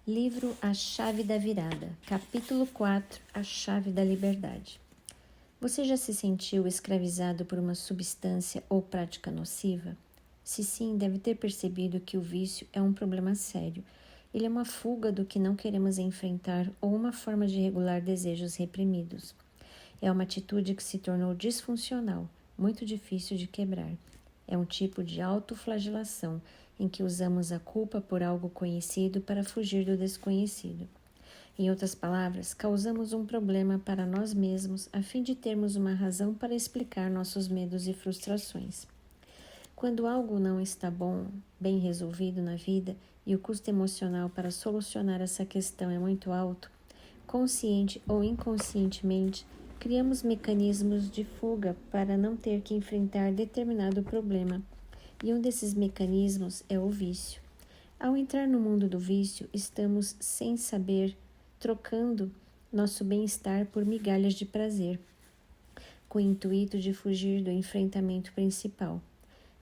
Livro A Chave da Virada, capítulo 4, A Chave da Liberdade. Você já se sentiu escravizado por uma substância ou prática nociva? Se sim, deve ter percebido que o vício é um problema sério. Ele é uma fuga do que não queremos enfrentar ou uma forma de regular desejos reprimidos. É uma atitude que se tornou disfuncional, muito difícil de quebrar. É um tipo de autoflagelação em que usamos a culpa por algo conhecido para fugir do desconhecido. Em outras palavras, causamos um problema para nós mesmos a fim de termos uma razão para explicar nossos medos e frustrações. Quando algo não está bem resolvido na vida e o custo emocional para solucionar essa questão é muito alto, consciente ou inconscientemente, criamos mecanismos de fuga para não ter que enfrentar determinado problema, e um desses mecanismos é o vício. Ao entrar no mundo do vício, estamos, sem saber, trocando nosso bem-estar por migalhas de prazer, com o intuito de fugir do enfrentamento principal.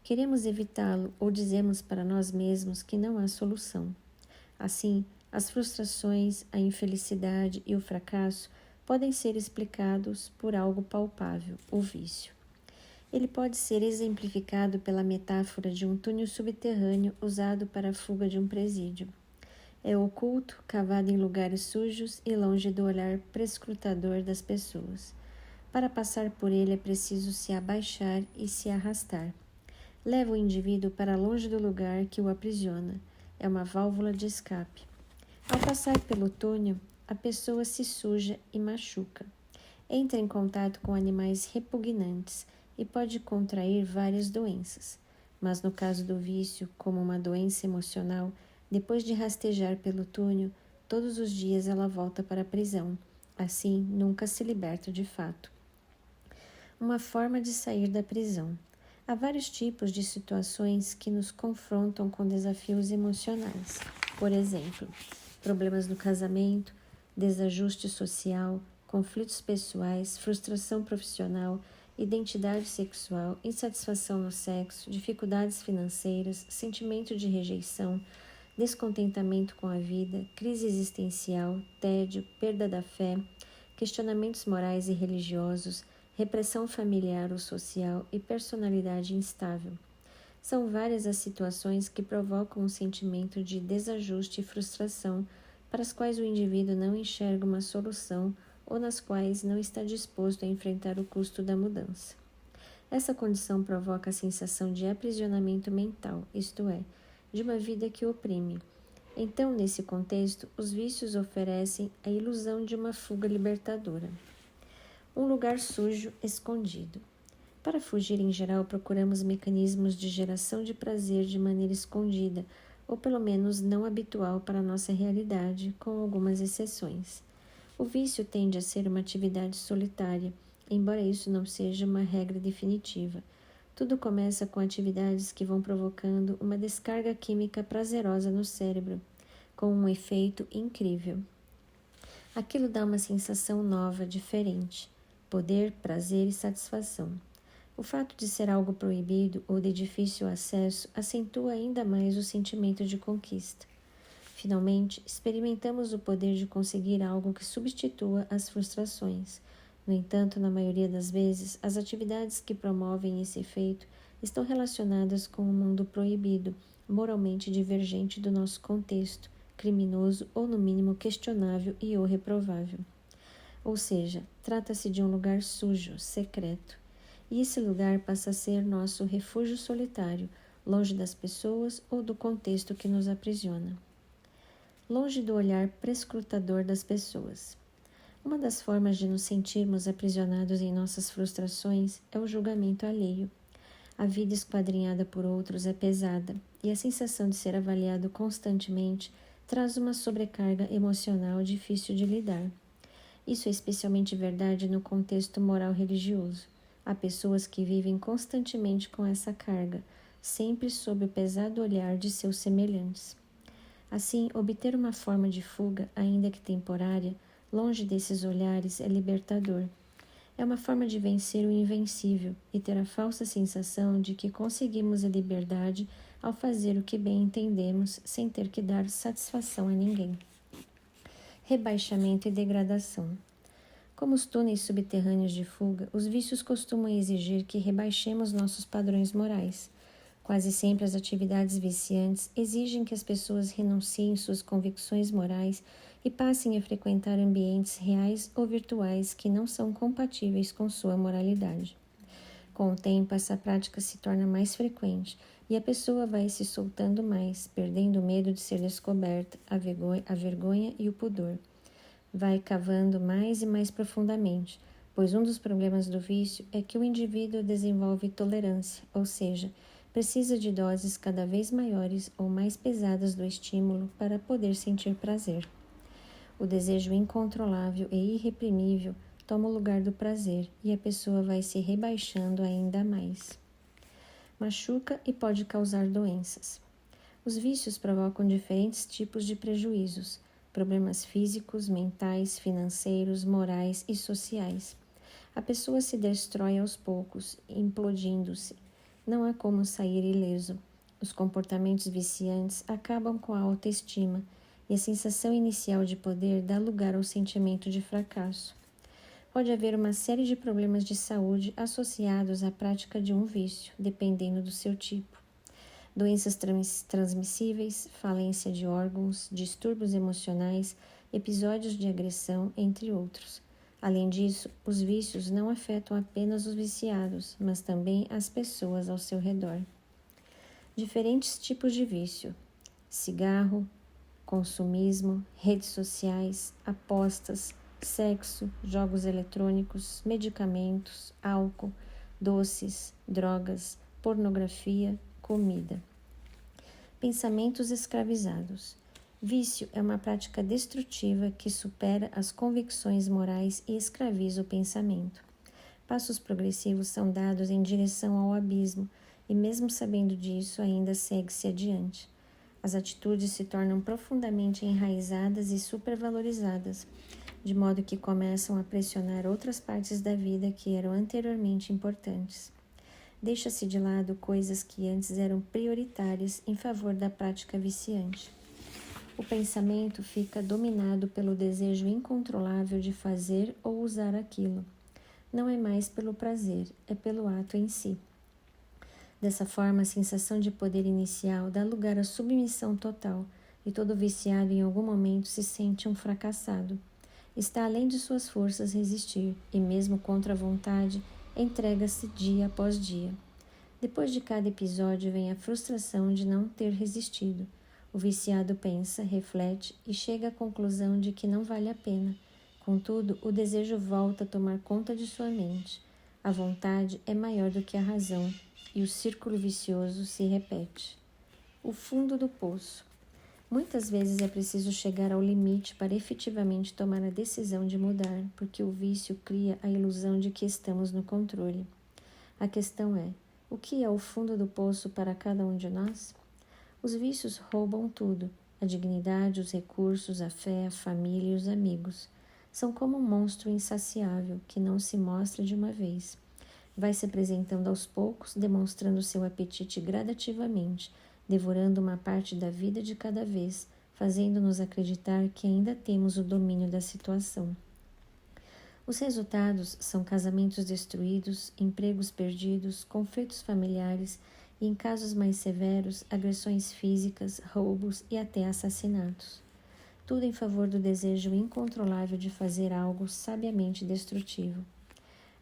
Queremos evitá-lo ou dizemos para nós mesmos que não há solução. Assim, as frustrações, a infelicidade e o fracasso podem ser explicados por algo palpável, o vício. Ele pode ser exemplificado pela metáfora de um túnel subterrâneo usado para a fuga de um presídio. É oculto, cavado em lugares sujos e longe do olhar prescrutador das pessoas. Para passar por ele é preciso se abaixar e se arrastar. Leva o indivíduo para longe do lugar que o aprisiona. É uma válvula de escape. Ao passar pelo túnel, a pessoa se suja e machuca. Entra em contato com animais repugnantes e pode contrair várias doenças. Mas no caso do vício, como uma doença emocional, depois de rastejar pelo túnel, todos os dias ela volta para a prisão. Assim, nunca se liberta de fato. Uma forma de sair da prisão. Há vários tipos de situações que nos confrontam com desafios emocionais. Por exemplo, problemas no casamento, desajuste social, conflitos pessoais, frustração profissional, identidade sexual, insatisfação no sexo, dificuldades financeiras, sentimento de rejeição, descontentamento com a vida, crise existencial, tédio, perda da fé, questionamentos morais e religiosos, repressão familiar ou social e personalidade instável. São várias as situações que provocam um sentimento de desajuste e frustração para as quais o indivíduo não enxerga uma solução ou nas quais não está disposto a enfrentar o custo da mudança. Essa condição provoca a sensação de aprisionamento mental, isto é, de uma vida que oprime. Então, nesse contexto, os vícios oferecem a ilusão de uma fuga libertadora. Um lugar sujo, escondido. Para fugir, em geral, procuramos mecanismos de geração de prazer de maneira escondida, ou pelo menos não habitual para a nossa realidade, com algumas exceções. O vício tende a ser uma atividade solitária, embora isso não seja uma regra definitiva. Tudo começa com atividades que vão provocando uma descarga química prazerosa no cérebro, com um efeito incrível. Aquilo dá uma sensação nova, diferente. Poder, prazer e satisfação. O fato de ser algo proibido ou de difícil acesso acentua ainda mais o sentimento de conquista. Finalmente, experimentamos o poder de conseguir algo que substitua as frustrações. No entanto, na maioria das vezes, as atividades que promovem esse efeito estão relacionadas com o mundo proibido, moralmente divergente do nosso contexto, criminoso ou, no mínimo, questionável e ou reprovável. Ou seja, trata-se de um lugar sujo, secreto. E esse lugar passa a ser nosso refúgio solitário, longe das pessoas ou do contexto que nos aprisiona. Longe do olhar prescrutador das pessoas. Uma das formas de nos sentirmos aprisionados em nossas frustrações é o julgamento alheio. A vida esquadrinhada por outros é pesada, e a sensação de ser avaliado constantemente traz uma sobrecarga emocional difícil de lidar. Isso é especialmente verdade no contexto moral religioso. Há pessoas que vivem constantemente com essa carga, sempre sob o pesado olhar de seus semelhantes. Assim, obter uma forma de fuga, ainda que temporária, longe desses olhares é libertador. É uma forma de vencer o invencível e ter a falsa sensação de que conseguimos a liberdade ao fazer o que bem entendemos sem ter que dar satisfação a ninguém. rebaixamento e degradação. Como os túneis subterrâneos de fuga, os vícios costumam exigir que rebaixemos nossos padrões morais. Quase sempre as atividades viciantes exigem que as pessoas renunciem suas convicções morais e passem a frequentar ambientes reais ou virtuais que não são compatíveis com sua moralidade. Com o tempo, essa prática se torna mais frequente e a pessoa vai se soltando mais, perdendo o medo de ser descoberta, a vergonha e o pudor. Vai cavando mais e mais profundamente, pois um dos problemas do vício é que o indivíduo desenvolve tolerância, ou seja, precisa de doses cada vez maiores ou mais pesadas do estímulo para poder sentir prazer. O desejo incontrolável e irreprimível toma o lugar do prazer e a pessoa vai se rebaixando ainda mais. Machuca e pode causar doenças. Os vícios provocam diferentes tipos de prejuízos, problemas físicos, mentais, financeiros, morais e sociais. A pessoa se destrói aos poucos, implodindo-se. Não há como sair ileso. Os comportamentos viciantes acabam com a autoestima e a sensação inicial de poder dá lugar ao sentimento de fracasso. Pode haver uma série de problemas de saúde associados à prática de um vício, dependendo do seu tipo. Doenças transmissíveis, falência de órgãos, distúrbios emocionais, episódios de agressão, entre outros. Além disso, os vícios não afetam apenas os viciados, mas também as pessoas ao seu redor. Diferentes tipos de vício: cigarro, consumismo, redes sociais, apostas, sexo, jogos eletrônicos, medicamentos, álcool, doces, drogas, pornografia, comida. Pensamentos escravizados. Vício é uma prática destrutiva que supera as convicções morais e escraviza o pensamento. Passos progressivos são dados em direção ao abismo e, mesmo sabendo disso, ainda segue-se adiante. As atitudes se tornam profundamente enraizadas e supervalorizadas, de modo que começam a pressionar outras partes da vida que eram anteriormente importantes. Deixa-se de lado coisas que antes eram prioritárias em favor da prática viciante. O pensamento fica dominado pelo desejo incontrolável de fazer ou usar aquilo. Não é mais pelo prazer, é pelo ato em si. Dessa forma, a sensação de poder inicial dá lugar à submissão total, e todo viciado em algum momento se sente um fracassado. Está além de suas forças resistir, e mesmo contra a vontade, entrega-se dia após dia. Depois de cada episódio vem a frustração de não ter resistido. O viciado pensa, reflete e chega à conclusão de que não vale a pena. Contudo, o desejo volta a tomar conta de sua mente. A vontade é maior do que a razão, e o círculo vicioso se repete. O fundo do poço. Muitas vezes é preciso chegar ao limite para efetivamente tomar a decisão de mudar, porque o vício cria a ilusão de que estamos no controle. A questão é: o que é o fundo do poço para cada um de nós? Os vícios roubam tudo: a dignidade, os recursos, a fé, a família e os amigos. São como um monstro insaciável que não se mostra de uma vez. Vai se apresentando aos poucos, demonstrando seu apetite gradativamente, devorando uma parte da vida de cada vez, fazendo-nos acreditar que ainda temos o domínio da situação. Os resultados são casamentos destruídos, empregos perdidos, conflitos familiares e, em casos mais severos, agressões físicas, roubos e até assassinatos. Tudo em favor do desejo incontrolável de fazer algo sabiamente destrutivo.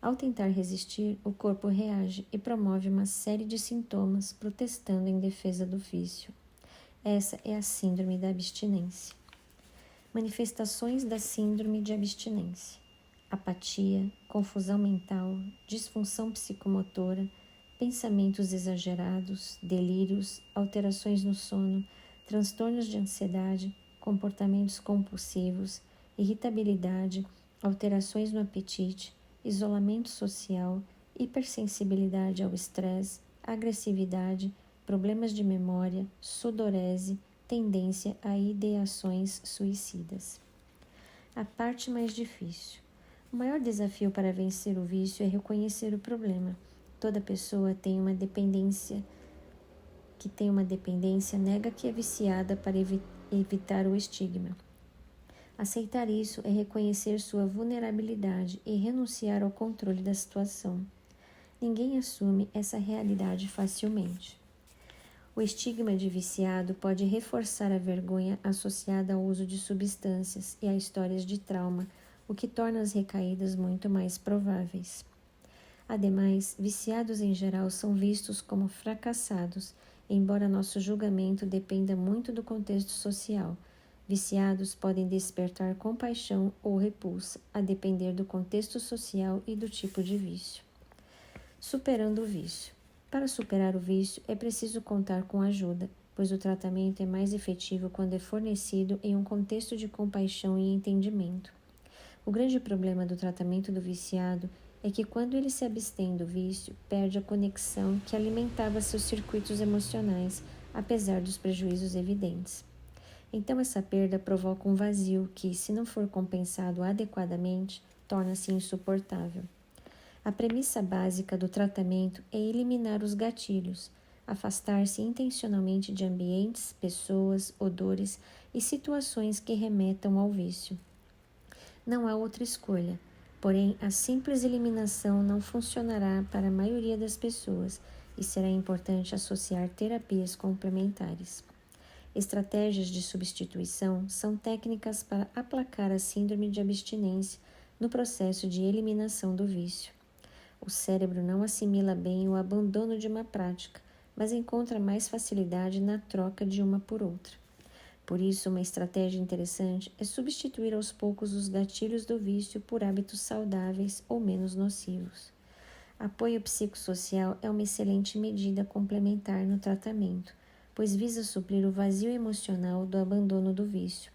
Ao tentar resistir, o corpo reage e promove uma série de sintomas protestando em defesa do vício. Essa é a síndrome da abstinência. Manifestações da síndrome de abstinência: apatia, confusão mental, disfunção psicomotora, pensamentos exagerados, delírios, alterações no sono, transtornos de ansiedade, comportamentos compulsivos, irritabilidade, alterações no apetite, isolamento social, hipersensibilidade ao estresse, agressividade, problemas de memória, sudorese, tendência a ideações suicidas. A parte mais difícil. O maior desafio para vencer o vício é reconhecer o problema. Toda pessoa tem uma dependência nega que é viciada para evitar o estigma. Aceitar isso é reconhecer sua vulnerabilidade e renunciar ao controle da situação. Ninguém assume essa realidade facilmente. O estigma de viciado pode reforçar a vergonha associada ao uso de substâncias e a histórias de trauma, o que torna as recaídas muito mais prováveis. Ademais, viciados em geral são vistos como fracassados, embora nosso julgamento dependa muito do contexto social. Viciados podem despertar compaixão ou repulsa, a depender do contexto social e do tipo de vício. Superando o vício. Para superar o vício, é preciso contar com ajuda, pois o tratamento é mais efetivo quando é fornecido em um contexto de compaixão e entendimento. O grande problema do tratamento do viciado é que quando ele se abstém do vício, perde a conexão que alimentava seus circuitos emocionais, apesar dos prejuízos evidentes. Então essa perda provoca um vazio que, se não for compensado adequadamente, torna-se insuportável. A premissa básica do tratamento é eliminar os gatilhos, afastar-se intencionalmente de ambientes, pessoas, odores e situações que remetam ao vício. Não há outra escolha, porém a simples eliminação não funcionará para a maioria das pessoas e será importante associar terapias complementares. Estratégias de substituição são técnicas para aplacar a síndrome de abstinência no processo de eliminação do vício. O cérebro não assimila bem o abandono de uma prática, mas encontra mais facilidade na troca de uma por outra. Por isso, uma estratégia interessante é substituir aos poucos os gatilhos do vício por hábitos saudáveis ou menos nocivos. Apoio psicossocial é uma excelente medida complementar no tratamento, pois visa suprir o vazio emocional do abandono do vício.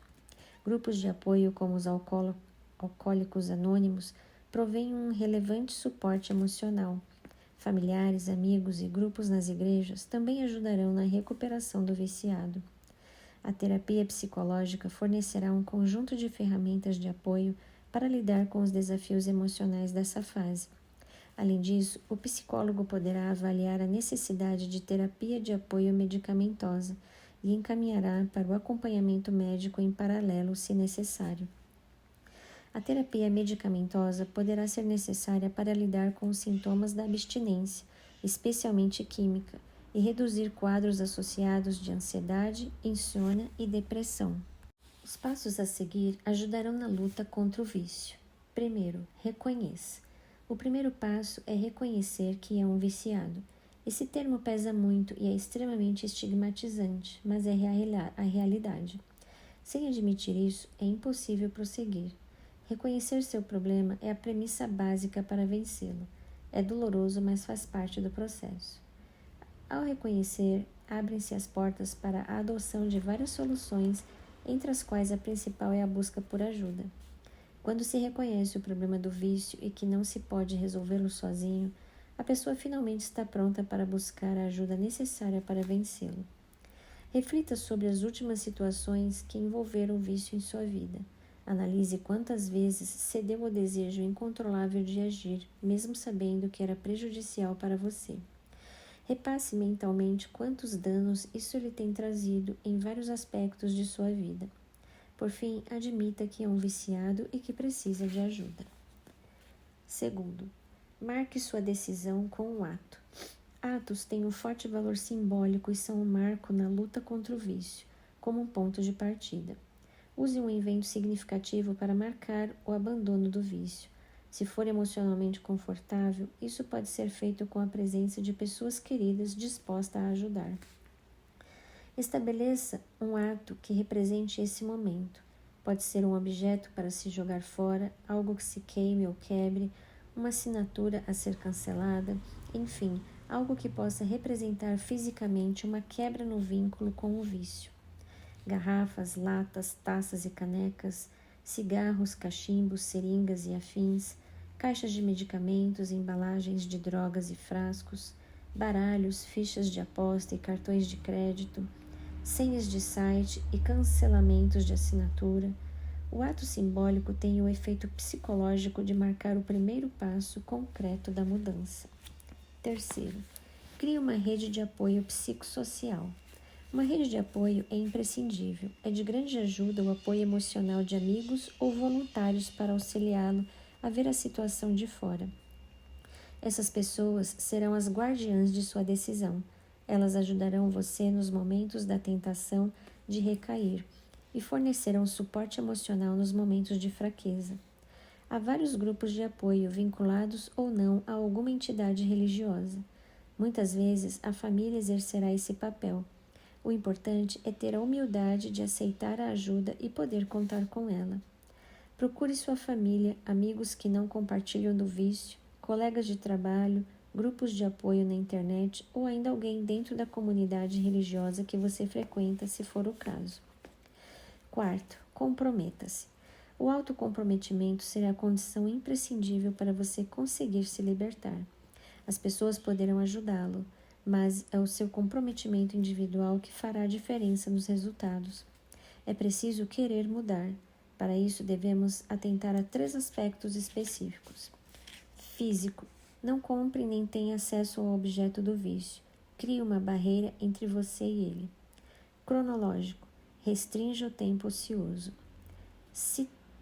Grupos de apoio como os alcoólicos anônimos provém um relevante suporte emocional. Familiares, amigos e grupos nas igrejas também ajudarão na recuperação do viciado. A terapia psicológica fornecerá um conjunto de ferramentas de apoio para lidar com os desafios emocionais dessa fase. Além disso, o psicólogo poderá avaliar a necessidade de terapia de apoio medicamentosa e encaminhará para o acompanhamento médico em paralelo, se necessário. A terapia medicamentosa poderá ser necessária para lidar com os sintomas da abstinência, especialmente química, e reduzir quadros associados de ansiedade, insônia e depressão. Os passos a seguir ajudarão na luta contra o vício. Primeiro, reconheça. O primeiro passo é reconhecer que é um viciado. Esse termo pesa muito e é extremamente estigmatizante, mas é a realidade. Sem admitir isso, é impossível prosseguir. Reconhecer seu problema é a premissa básica para vencê-lo. É doloroso, mas faz parte do processo. Ao reconhecer, abrem-se as portas para a adoção de várias soluções, entre as quais a principal é a busca por ajuda. Quando se reconhece o problema do vício e que não se pode resolvê-lo sozinho, a pessoa finalmente está pronta para buscar a ajuda necessária para vencê-lo. Reflita sobre as últimas situações que envolveram o vício em sua vida. Analise quantas vezes cedeu ao desejo incontrolável de agir, mesmo sabendo que era prejudicial para você. Repasse mentalmente quantos danos isso lhe tem trazido em vários aspectos de sua vida. Por fim, admita que é um viciado e que precisa de ajuda. Segundo, marque sua decisão com um ato. Atos têm um forte valor simbólico e são um marco na luta contra o vício, como um ponto de partida. Use um evento significativo para marcar o abandono do vício. Se for emocionalmente confortável, isso pode ser feito com a presença de pessoas queridas dispostas a ajudar. Estabeleça um ato que represente esse momento. Pode ser um objeto para se jogar fora, algo que se queime ou quebre, uma assinatura a ser cancelada, enfim, algo que possa representar fisicamente uma quebra no vínculo com o vício. Garrafas, latas, taças e canecas, cigarros, cachimbos, seringas e afins, caixas de medicamentos, embalagens de drogas e frascos, baralhos, fichas de aposta e cartões de crédito, senhas de site e cancelamentos de assinatura. O ato simbólico tem o efeito psicológico de marcar o primeiro passo concreto da mudança. Terceiro, crie uma rede de apoio psicossocial. Uma rede de apoio é imprescindível. É de grande ajuda o apoio emocional de amigos ou voluntários para auxiliá-lo a ver a situação de fora. Essas pessoas serão as guardiãs de sua decisão. Elas ajudarão você nos momentos da tentação de recair e fornecerão suporte emocional nos momentos de fraqueza. Há vários grupos de apoio vinculados ou não a alguma entidade religiosa. Muitas vezes a família exercerá esse papel. O importante é ter a humildade de aceitar a ajuda e poder contar com ela. Procure sua família, amigos que não compartilham do vício, colegas de trabalho, grupos de apoio na internet ou ainda alguém dentro da comunidade religiosa que você frequenta, se for o caso. Quarto, comprometa-se. O autocomprometimento será a condição imprescindível para você conseguir se libertar. As pessoas poderão ajudá-lo, mas é o seu comprometimento individual que fará a diferença nos resultados. É preciso querer mudar. Para isso, devemos atentar a 3 aspectos específicos. Físico. Não compre nem tenha acesso ao objeto do vício. Crie uma barreira entre você e ele. Cronológico. Restrinja o tempo ocioso.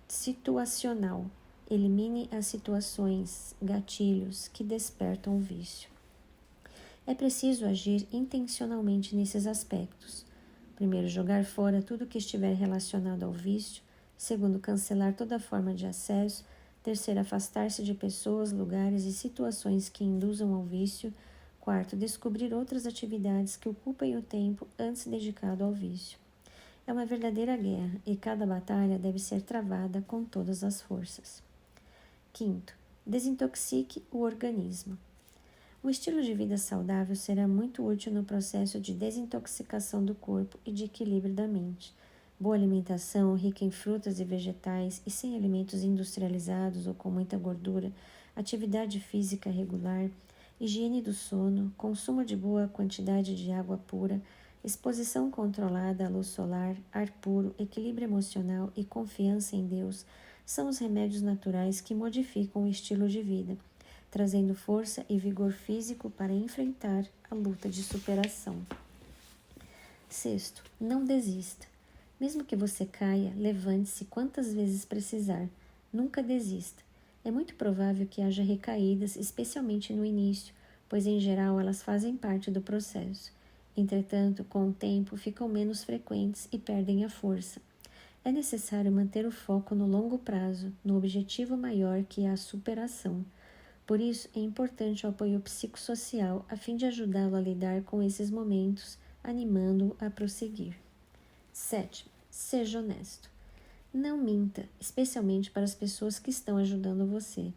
Situacional. Elimine as situações, gatilhos que despertam o vício. É preciso agir intencionalmente nesses aspectos. Primeiro, jogar fora tudo que estiver relacionado ao vício. Segundo, cancelar toda forma de acesso. Terceiro, afastar-se de pessoas, lugares e situações que induzam ao vício. Quarto, descobrir outras atividades que ocupem o tempo antes dedicado ao vício. É uma verdadeira guerra e cada batalha deve ser travada com todas as forças. Quinto, desintoxique o organismo. Um estilo de vida saudável será muito útil no processo de desintoxicação do corpo e de equilíbrio da mente. Boa alimentação, rica em frutas e vegetais e sem alimentos industrializados ou com muita gordura, atividade física regular, higiene do sono, consumo de boa quantidade de água pura, exposição controlada à luz solar, ar puro, equilíbrio emocional e confiança em Deus são os remédios naturais que modificam o estilo de vida, trazendo força e vigor físico para enfrentar a luta de superação. Sexto, não desista. Mesmo que você caia, levante-se quantas vezes precisar. Nunca desista. É muito provável que haja recaídas, especialmente no início, pois em geral elas fazem parte do processo. Entretanto, com o tempo, ficam menos frequentes e perdem a força. É necessário manter o foco no longo prazo, no objetivo maior que é a superação. Por isso, é importante o apoio psicossocial a fim de ajudá-lo a lidar com esses momentos, animando-o a prosseguir. 7. Seja honesto. Não minta, especialmente para as pessoas que estão ajudando você.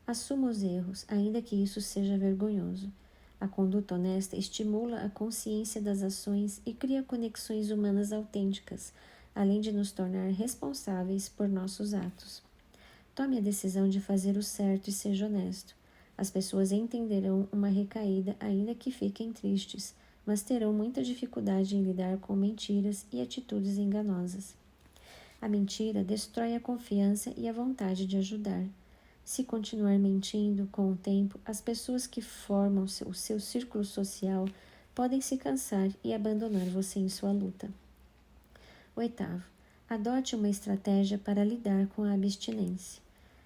Assuma os erros, ainda que isso seja vergonhoso. A conduta honesta estimula a consciência das ações e cria conexões humanas autênticas, além de nos tornar responsáveis por nossos atos. Tome a decisão de fazer o certo e seja honesto. As pessoas entenderão uma recaída ainda que fiquem tristes, mas terão muita dificuldade em lidar com mentiras e atitudes enganosas. A mentira destrói a confiança e a vontade de ajudar. Se continuar mentindo, com o tempo, as pessoas que formam o seu círculo social podem se cansar e abandonar você em sua luta. 8. Adote uma estratégia para lidar com a abstinência.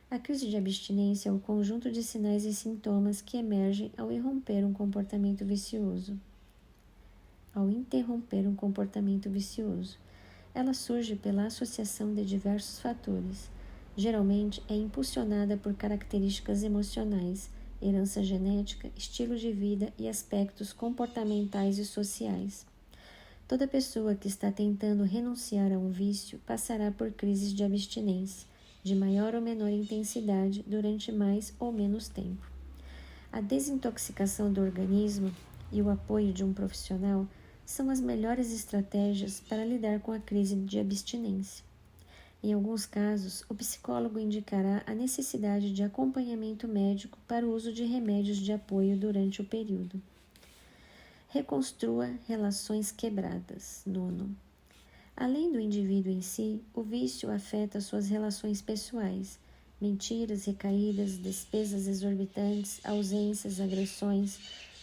A crise de abstinência é o conjunto de sinais e sintomas que emergem ao interromper um comportamento vicioso. Ela surge pela associação de diversos fatores. Geralmente é impulsionada por características emocionais, herança genética, estilo de vida e aspectos comportamentais e sociais. Toda pessoa que está tentando renunciar a um vício passará por crises de abstinência, de maior ou menor intensidade, durante mais ou menos tempo. A desintoxicação do organismo e o apoio de um profissional são as melhores estratégias para lidar com a crise de abstinência. Em alguns casos, o psicólogo indicará a necessidade de acompanhamento médico para o uso de remédios de apoio durante o período. Reconstrua relações quebradas. 9. Além do indivíduo em si, o vício afeta suas relações pessoais. Mentiras, recaídas, despesas exorbitantes, ausências, agressões.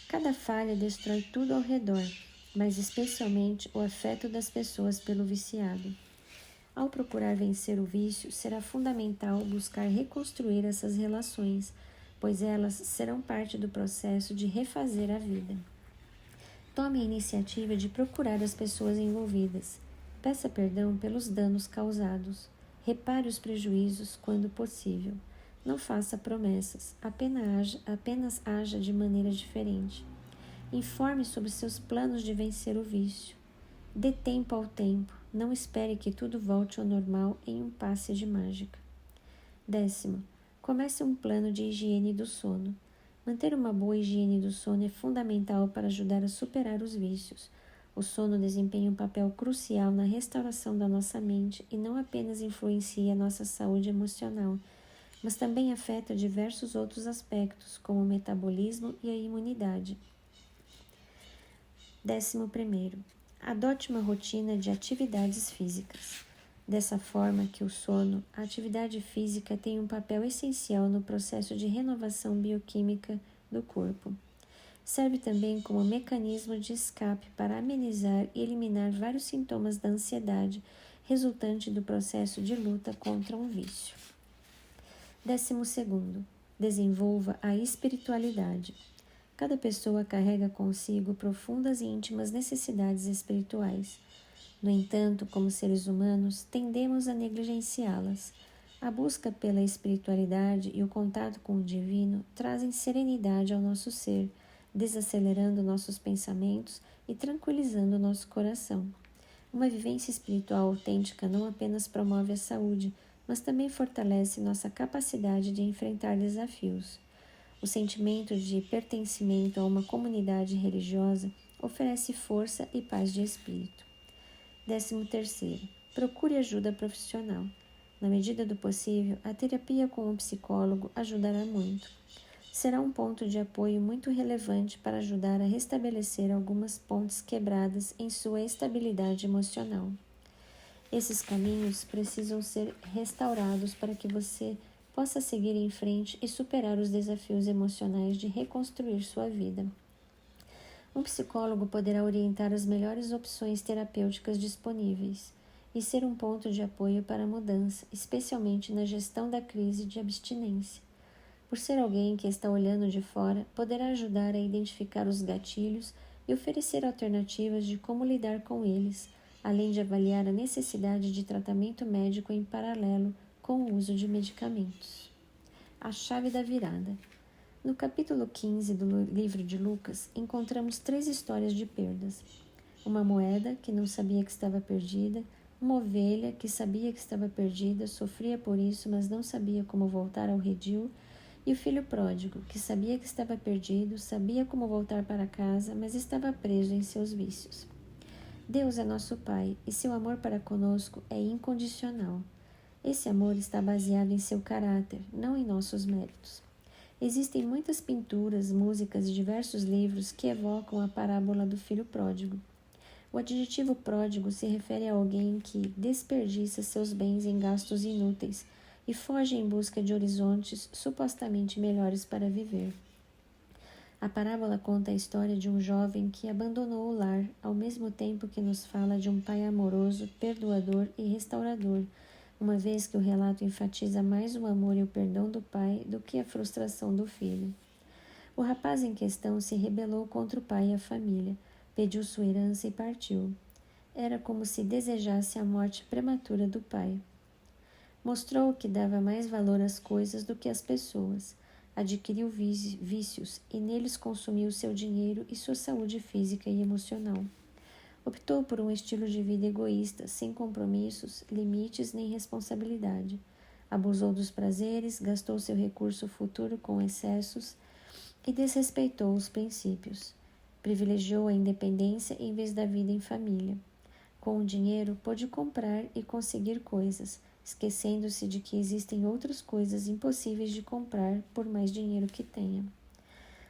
Cada falha destrói tudo ao redor mas especialmente o afeto das pessoas pelo viciado. Ao procurar vencer o vício, será fundamental buscar reconstruir essas relações, pois elas serão parte do processo de refazer a vida. Tome a iniciativa de procurar as pessoas envolvidas. Peça perdão pelos danos causados. Repare os prejuízos quando possível. Não faça promessas, apenas haja de maneira diferente. Informe sobre seus planos de vencer o vício. Dê tempo ao tempo, não espere que tudo volte ao normal em um passe de mágica. 10. Comece um plano de higiene do sono. Manter uma boa higiene do sono é fundamental para ajudar a superar os vícios. O sono desempenha um papel crucial na restauração da nossa mente e não apenas influencia a nossa saúde emocional, mas também afeta diversos outros aspectos, como o metabolismo e a imunidade. 11. Adote uma rotina de atividades físicas. Dessa forma que o sono, a atividade física tem um papel essencial no processo de renovação bioquímica do corpo. Serve também como mecanismo de escape para amenizar e eliminar vários sintomas da ansiedade resultante do processo de luta contra um vício. 12. Desenvolva a espiritualidade. Cada pessoa carrega consigo profundas e íntimas necessidades espirituais. No entanto, como seres humanos, tendemos a negligenciá-las. A busca pela espiritualidade e o contato com o divino trazem serenidade ao nosso ser, desacelerando nossos pensamentos e tranquilizando nosso coração. Uma vivência espiritual autêntica não apenas promove a saúde, mas também fortalece nossa capacidade de enfrentar desafios. O sentimento de pertencimento a uma comunidade religiosa oferece força e paz de espírito. 13. Procure ajuda profissional. Na medida do possível, a terapia com um psicólogo ajudará muito. Será um ponto de apoio muito relevante para ajudar a restabelecer algumas pontes quebradas em sua estabilidade emocional. Esses caminhos precisam ser restaurados para que você possa seguir em frente e superar os desafios emocionais de reconstruir sua vida. Um psicólogo poderá orientar as melhores opções terapêuticas disponíveis e ser um ponto de apoio para a mudança, especialmente na gestão da crise de abstinência. Por ser alguém que está olhando de fora, poderá ajudar a identificar os gatilhos e oferecer alternativas de como lidar com eles, além de avaliar a necessidade de tratamento médico em paralelo com o uso de medicamentos. A chave da virada. No capítulo 15 do livro de Lucas, encontramos 3 histórias de perdas. Uma moeda que não sabia que estava perdida, uma ovelha que sabia que estava perdida, sofria por isso, mas não sabia como voltar ao redil, e o filho pródigo, que sabia que estava perdido, sabia como voltar para casa, mas estava preso em seus vícios. Deus é nosso Pai, e seu amor para conosco é incondicional. Esse amor está baseado em seu caráter, não em nossos méritos. Existem muitas pinturas, músicas e diversos livros que evocam a parábola do filho pródigo. O adjetivo pródigo se refere a alguém que desperdiça seus bens em gastos inúteis e foge em busca de horizontes supostamente melhores para viver. A parábola conta a história de um jovem que abandonou o lar, ao mesmo tempo que nos fala de um pai amoroso, perdoador e restaurador, uma vez que o relato enfatiza mais o amor e o perdão do pai do que a frustração do filho. O rapaz em questão se rebelou contra o pai e a família, pediu sua herança e partiu. Era como se desejasse a morte prematura do pai. Mostrou que dava mais valor às coisas do que às pessoas, adquiriu vícios e neles consumiu seu dinheiro e sua saúde física e emocional. Optou por um estilo de vida egoísta, sem compromissos, limites nem responsabilidade. Abusou dos prazeres, gastou seu recurso futuro com excessos e desrespeitou os princípios. Privilegiou a independência em vez da vida em família. Com o dinheiro, pôde comprar e conseguir coisas, esquecendo-se de que existem outras coisas impossíveis de comprar por mais dinheiro que tenha.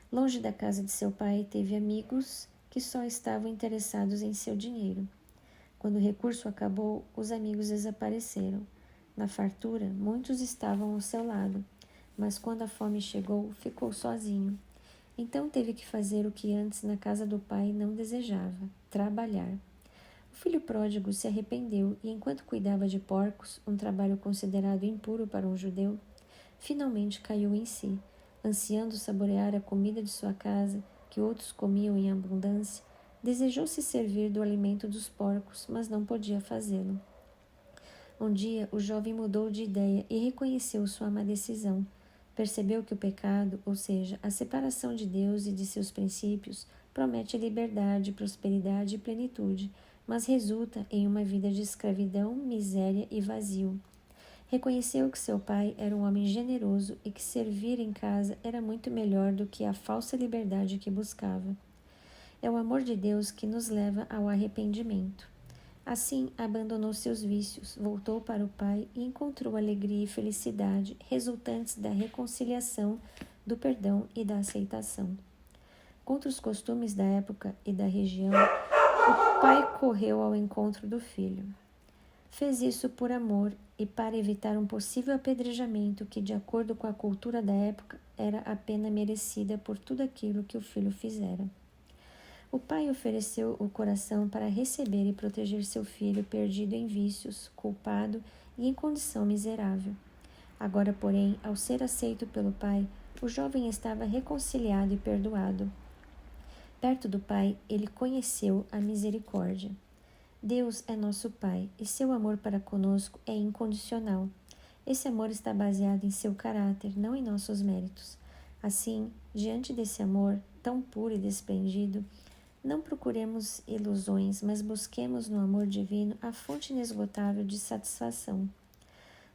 Longe da casa de seu pai, teve amigos que só estavam interessados em seu dinheiro. Quando o recurso acabou, os amigos desapareceram. Na fartura, muitos estavam ao seu lado, mas quando a fome chegou, ficou sozinho. Então teve que fazer o que antes na casa do pai não desejava: trabalhar. O filho pródigo se arrependeu e, enquanto cuidava de porcos, um trabalho considerado impuro para um judeu, finalmente caiu em si, ansiando saborear a comida de sua casa, que outros comiam em abundância. Desejou se servir do alimento dos porcos, mas não podia fazê-lo. Um dia, o jovem mudou de ideia e reconheceu sua má decisão. Percebeu que o pecado, ou seja, a separação de Deus e de seus princípios, promete liberdade, prosperidade e plenitude, mas resulta em uma vida de escravidão, miséria e vazio. Reconheceu que seu pai era um homem generoso e que servir em casa era muito melhor do que a falsa liberdade que buscava. É o amor de Deus que nos leva ao arrependimento. Assim, abandonou seus vícios, voltou para o Pai e encontrou alegria e felicidade resultantes da reconciliação, do perdão e da aceitação. Contra os costumes da época e da região, o pai correu ao encontro do filho. Fez isso por amor e para evitar um possível apedrejamento que, de acordo com a cultura da época, era a pena merecida por tudo aquilo que o filho fizera. O pai ofereceu o coração para receber e proteger seu filho perdido em vícios, culpado e em condição miserável. Agora, porém, ao ser aceito pelo pai, o jovem estava reconciliado e perdoado. Perto do pai, ele conheceu a misericórdia. Deus é nosso Pai e seu amor para conosco é incondicional. Esse amor está baseado em seu caráter, não em nossos méritos. Assim, diante desse amor tão puro e desprendido, não procuremos ilusões, mas busquemos no amor divino a fonte inesgotável de satisfação.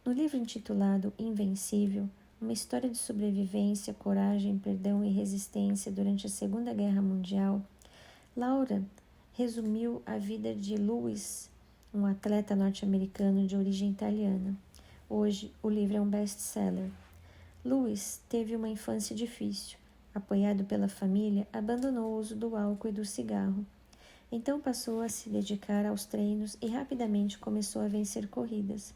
No livro intitulado Invencível, uma história de sobrevivência, coragem, perdão e resistência durante a Segunda Guerra Mundial, Laura resumiu a vida de Lewis, um atleta norte-americano de origem italiana. Hoje, o livro é um best-seller. Lewis teve uma infância difícil. Apoiado pela família, abandonou o uso do álcool e do cigarro. Então passou a se dedicar aos treinos e rapidamente começou a vencer corridas.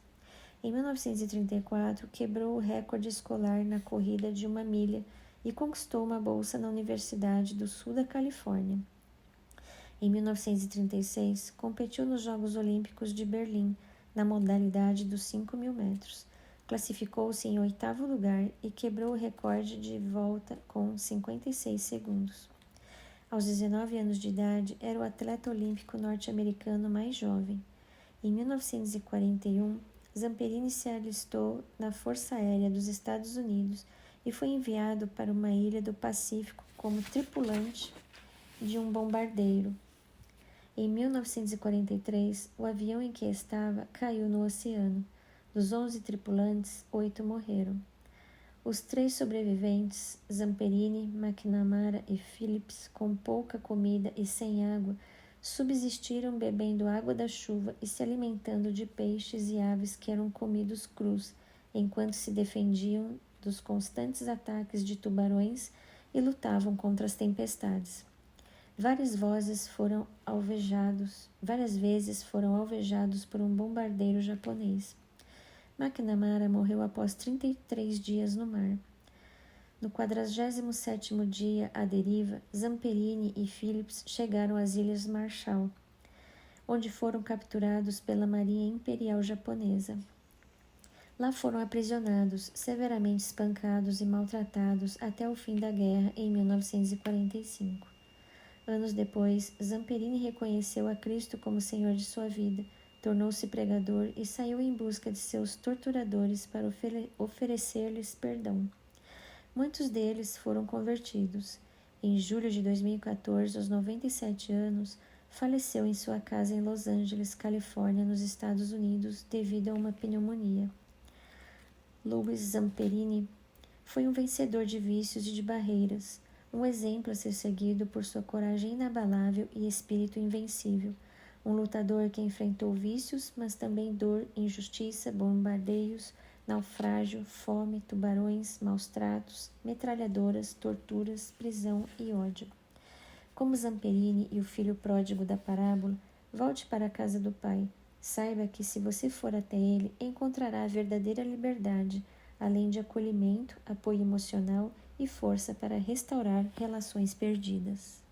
Em 1934, quebrou o recorde escolar na corrida de 1 milha e conquistou uma bolsa na Universidade do Sul da Califórnia. Em 1936, competiu nos Jogos Olímpicos de Berlim, na modalidade dos 5.000 metros. Classificou-se em 8º lugar e quebrou o recorde de volta com 56 segundos. Aos 19 anos de idade, era o atleta olímpico norte-americano mais jovem. Em 1941, Zamperini se alistou na Força Aérea dos Estados Unidos e foi enviado para uma ilha do Pacífico como tripulante de um bombardeiro. Em 1943, o avião em que estava caiu no oceano. Dos 11 tripulantes, 8 morreram. Os 3 sobreviventes, Zamperini, McNamara e Phillips, com pouca comida e sem água, subsistiram bebendo água da chuva e se alimentando de peixes e aves que eram comidos crus, enquanto se defendiam dos constantes ataques de tubarões e lutavam contra as tempestades. Várias vezes foram alvejados por um bombardeiro japonês. McNamara morreu após 33 dias no mar. No 47º dia à deriva, Zamperini e Phillips chegaram às Ilhas Marshall, onde foram capturados pela Marinha Imperial Japonesa. Lá foram aprisionados, severamente espancados e maltratados até o fim da guerra em 1945. Anos depois, Zamperini reconheceu a Cristo como Senhor de sua vida, tornou-se pregador e saiu em busca de seus torturadores para oferecer-lhes perdão. Muitos deles foram convertidos. Em julho de 2014, aos 97 anos, faleceu em sua casa em Los Angeles, Califórnia, nos Estados Unidos, devido a uma pneumonia. Louis Zamperini foi um vencedor de vícios e de barreiras, um exemplo a ser seguido por sua coragem inabalável e espírito invencível, um lutador que enfrentou vícios, mas também dor, injustiça, bombardeios, naufrágio, fome, tubarões, maus tratos, metralhadoras, torturas, prisão e ódio. Como Zamperini e o filho pródigo da parábola, volte para a casa do Pai. Saiba que, se você for até ele, encontrará a verdadeira liberdade, além de acolhimento, apoio emocional e força para restaurar relações perdidas.